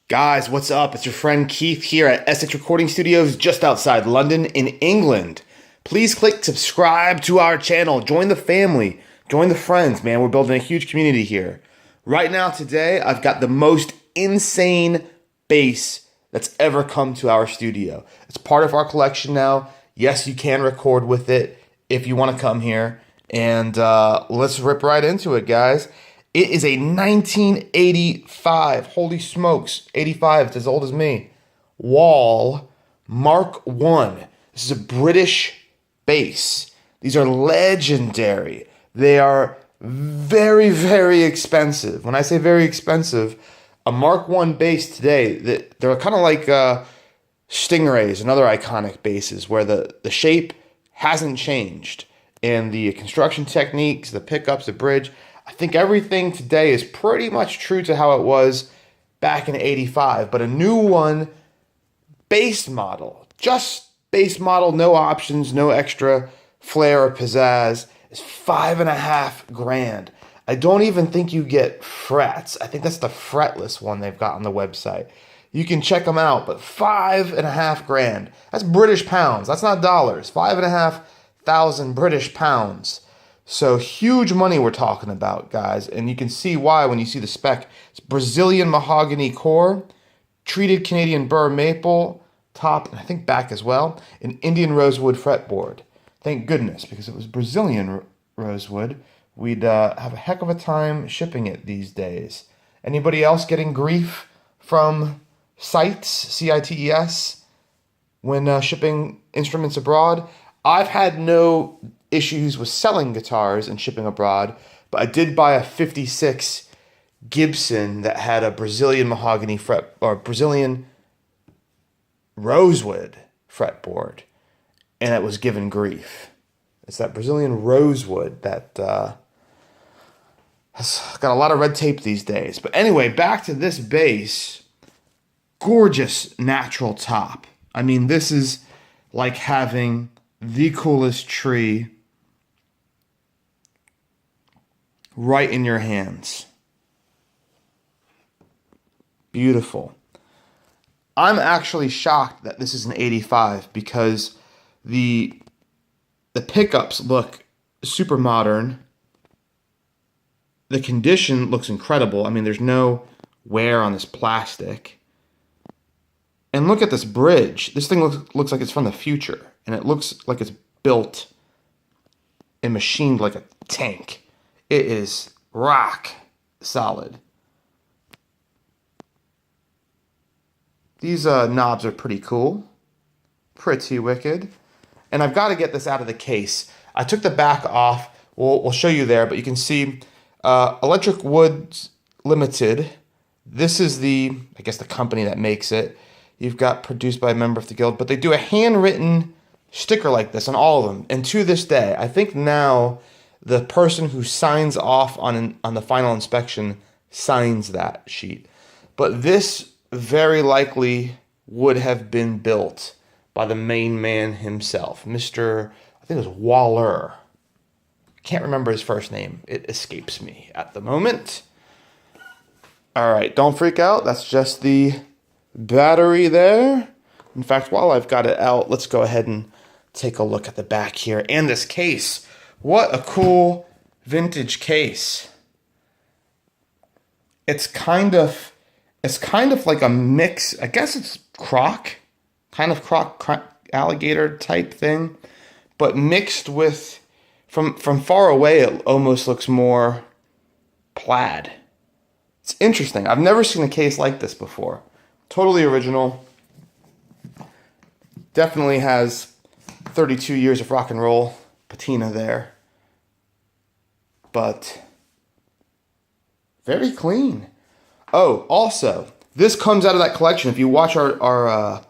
Guys, what's up? It's your friend Keith here at Essex Recording Studios just outside London in England. Please click subscribe to our channel. Join the family. Join the friends, man. We're building a huge community here. Right now, today, I've got the most insane bass that's ever come to our studio. It's part of our collection now. Yes, you can record with it if you want to come here. And let's rip right into it, guys. It is a 1985, holy smokes, 85, it's as old as me, Wal Mk1. This is a British bass. These are legendary. They are very, very expensive. When I say very expensive, a Mark I bass today, they're kind of like Stingrays and other iconic basses where the shape hasn't changed. And the construction techniques, the pickups, the bridge, I think everything today is pretty much true to how it was back in 85. But a new one, base model, just base model, no options, no extra flair or pizzazz, is $5.5 grand. I don't even think you get frets. I think that's the fretless one they've got on the website. You can check them out, but $5.5 grand. That's British pounds. That's not dollars. 5,500 British pounds. So huge money we're talking about, guys. And you can see why when you see the spec. It's Brazilian mahogany core, treated Canadian burr maple, top, and I think back as well, an Indian rosewood fretboard. Thank goodness, because if it was Brazilian rosewood, we'd have a heck of a time shipping it these days. Anybody else getting grief from CITES, C-I-T-E-S, when shipping instruments abroad? I've had no issues with selling guitars and shipping abroad, but I did buy a 56 Gibson that had a Brazilian mahogany fret, or Brazilian rosewood fretboard, and it was given grief. It's that Brazilian rosewood that has got a lot of red tape these days. But anyway, back to this bass. Gorgeous natural top. I mean, this is like having the coolest tree right in your hands. Beautiful. I'm actually shocked that this is an 85 because the pickups look super modern. The condition looks incredible. I mean, there's no wear on this plastic. And look at this bridge. This thing looks like it's from the future. And it looks like it's built and machined like a tank. It is rock solid. These knobs are pretty cool. Pretty wicked. And I've got to get this out of the case. I took the back off. We'll show you there, but you can see Electric Woods Limited. This is the company that makes it. You've got produced by a member of the guild, but they do a handwritten sticker like this on all of them. And to this day, I think now the person who signs off on the final inspection signs that sheet. But this very likely would have been built by the main man himself, Mr. I think it was Waller. Can't remember his first name. It escapes me at the moment. All right, don't freak out. That's just the battery there. In fact, while I've got it out, let's go ahead and take a look at the back here and this case. What a cool vintage case. It's kind of like a mix. I guess it's croc alligator type thing, but mixed with from far away it almost looks more plaid. It's interesting. I've never seen a case like this before. Totally original. Definitely has 32 years of rock and roll patina there. But very clean. Oh, also, this comes out of that collection. If you watch our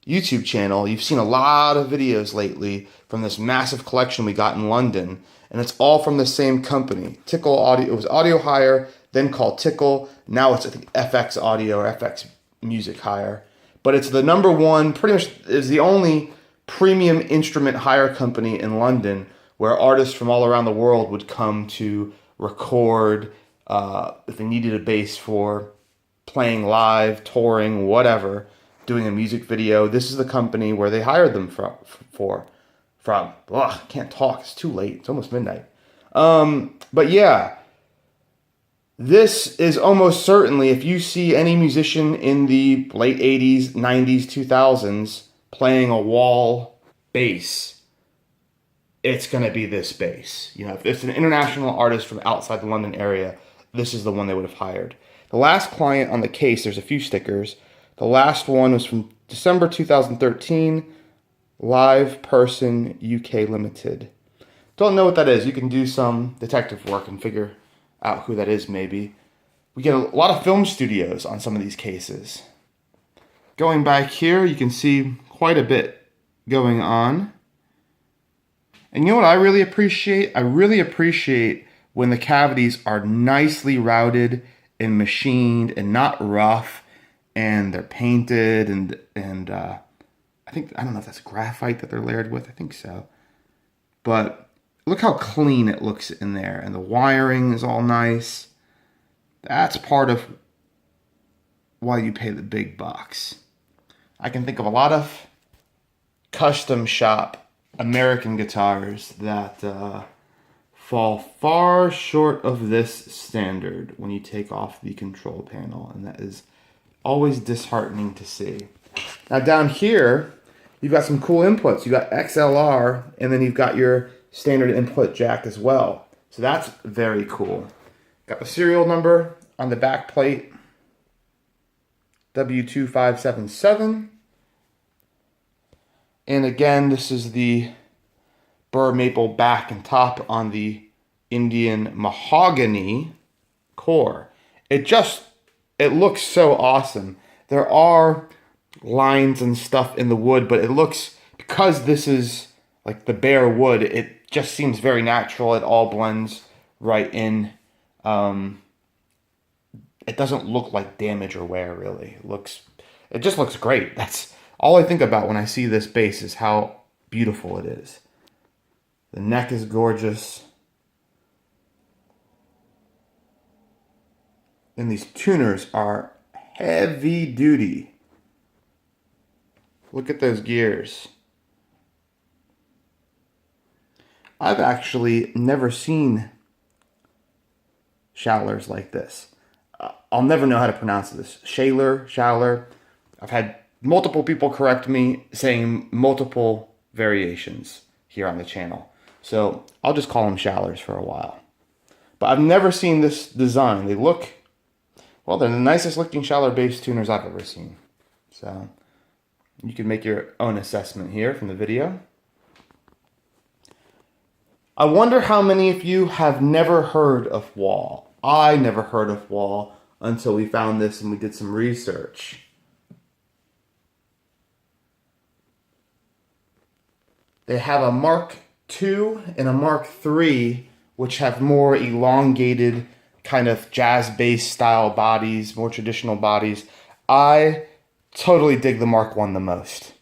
YouTube channel, you've seen a lot of videos lately from this massive collection we got in London. And it's all from the same company. Tickle Audio. It was Audio Hire, then called Tickle. Now it's, I think, FX Audio or FX Music Hire. But it's the #1, pretty much is the only premium instrument hire company in London where artists from all around the world would come to record if they needed a bass for playing live, touring, whatever, doing a music video. This is the company where they hired them from. Ugh, can't talk. It's too late. It's almost midnight. But yeah, this is almost certainly, if you see any musician in the late 80s, 90s, 2000s playing a Wal bass, it's going to be this bass. You know, if it's an international artist from outside the London area, this is the one they would have hired. The last client on the case, there's a few stickers. The last one was from December 2013, Live Person UK Limited. Don't know what that is. You can do some detective work and figure out who that is maybe. We get a lot of film studios on some of these cases. Going back here, you can see quite a bit going on. And you know what I really appreciate? I really appreciate when the cavities are nicely routed and machined and not rough, and they're painted and I don't know if that's graphite that they're layered with. I think so. But look how clean it looks in there, and the wiring is all nice. That's part of why you pay the big bucks. I can think of a lot of custom shop American guitars that fall far short of this standard when you take off the control panel, and that is always disheartening to see. Now down here, you've got some cool inputs. You got XLR, and then you've got your standard input jack as well. So that's very cool. Got the serial number on the back plate, W2577. And again, this is the burr maple back and top on the Indian mahogany core. It looks so awesome. There are lines and stuff in the wood, but it looks, because this is like the bare wood, it just seems very natural. It all blends right in. It doesn't look like damage or wear, really. It just looks great. That's all I think about when I see this bass, is how beautiful it is. The neck is gorgeous. And these tuners are heavy duty. Look at those gears. I've actually never seen shallers like this. I'll never know how to pronounce this. Shaler. I've had multiple people correct me, saying multiple variations here on the channel. So I'll just call them shallers for a while. But I've never seen this design. They look, well, they're the nicest looking shaller bass tuners I've ever seen. So you can make your own assessment here from the video. I wonder how many of you have never heard of Wal. I never heard of Wal until we found this and we did some research. They have a Mark II and a Mark III, which have more elongated kind of jazz bass style bodies, more traditional bodies. I totally dig the Mark I the most.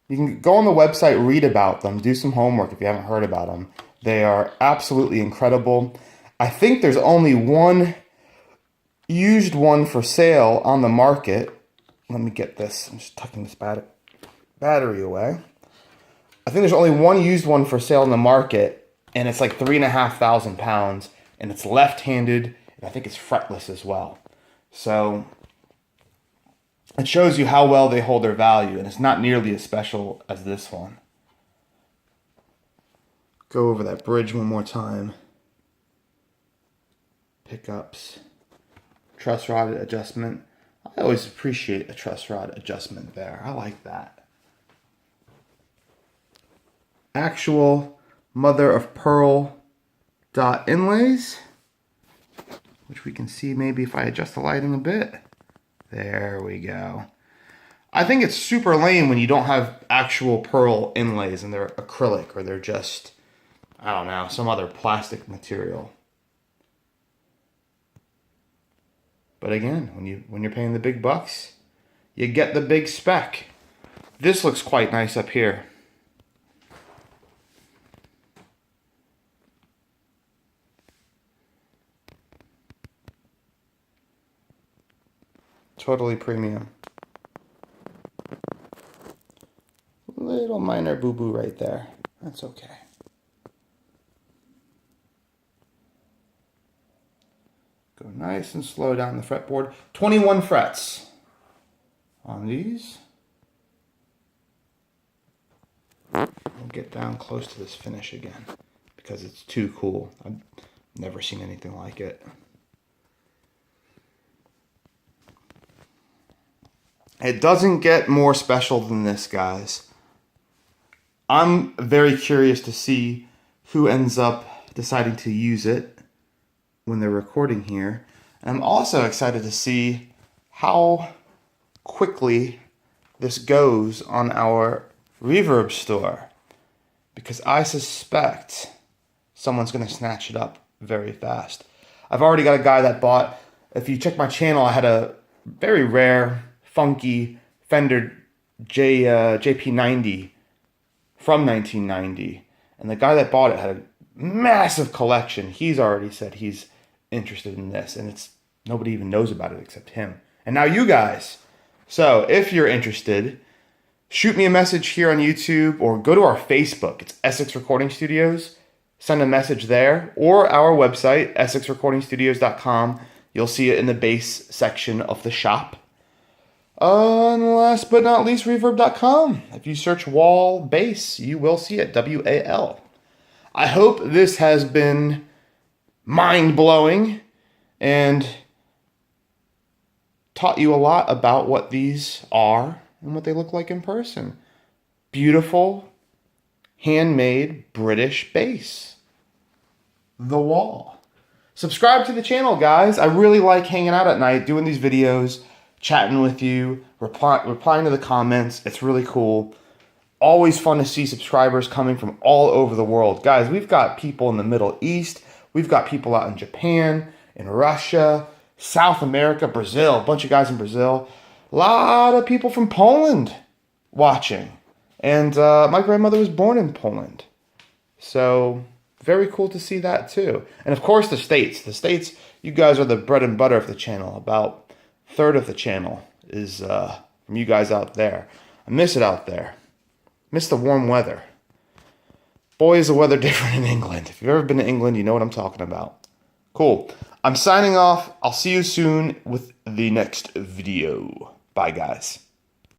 You can go on the website, read about them, do some homework if you haven't heard about them. They are absolutely incredible. I think there's only one used one for sale on the market. Let me get this. I'm just tucking this battery away. I think there's only one used one for sale in the market, and it's like 3,500 pounds, and it's left-handed, and I think it's fretless as well. So it shows you how well they hold their value, and it's not nearly as special as this one. Go over that bridge one more time. Pickups. Truss Rod Adjustment. I always appreciate a truss rod adjustment there. I like that. Actual mother of pearl dot inlays, which we can see maybe if I adjust the lighting a bit. There we go. I think it's super lame when you don't have actual pearl inlays and they're acrylic, or they're just, I don't know, some other plastic material. But again, when you're paying the big bucks, you get the big spec. This looks quite nice up here. Totally premium. Little minor boo-boo right there. That's okay. Go nice and slow down the fretboard. 21 frets on these. We'll get down close to this finish again because it's too cool. I've never seen anything like it. It doesn't get more special than this, guys. I'm very curious to see who ends up deciding to use it when they're recording here. And I'm also excited to see how quickly this goes on our reverb store, because I suspect someone's going to snatch it up very fast. I've already got a guy that bought, if you check my channel, I had a very rare, funky Fender JP90 from 1990. And the guy that bought it had a massive collection. He's already said he's interested in this, and it's nobody even knows about it except him. And now you guys. So if you're interested, shoot me a message here on YouTube or go to our Facebook. It's Essex Recording Studios. Send a message there, or our website, essexrecordingstudios.com. You'll see it in the bass section of the shop. And last but not least, reverb.com. If you search Wal Bass, you will see it, W-A-L. I hope this has been mind-blowing and taught you a lot about what these are and what they look like in person. Beautiful, handmade British bass. The Wal. Subscribe to the channel, guys. I really like hanging out at night, doing these videos, chatting with you, replying to the comments. It's really cool. Always fun to see subscribers coming from all over the world. Guys, we've got people in the Middle East. We've got people out in Japan, in Russia, South America, Brazil. A bunch of guys in Brazil. A lot of people from Poland watching. And my grandmother was born in Poland. So very cool to see that too. And of course the States. The States, you guys are the bread and butter of the channel. About a third of the channel is from you guys out there. I miss it out there. Miss the warm weather. Boy, is the weather different in England. If you've ever been to England, you know what I'm talking about. Cool. I'm signing off. I'll see you soon with the next video. Bye, guys.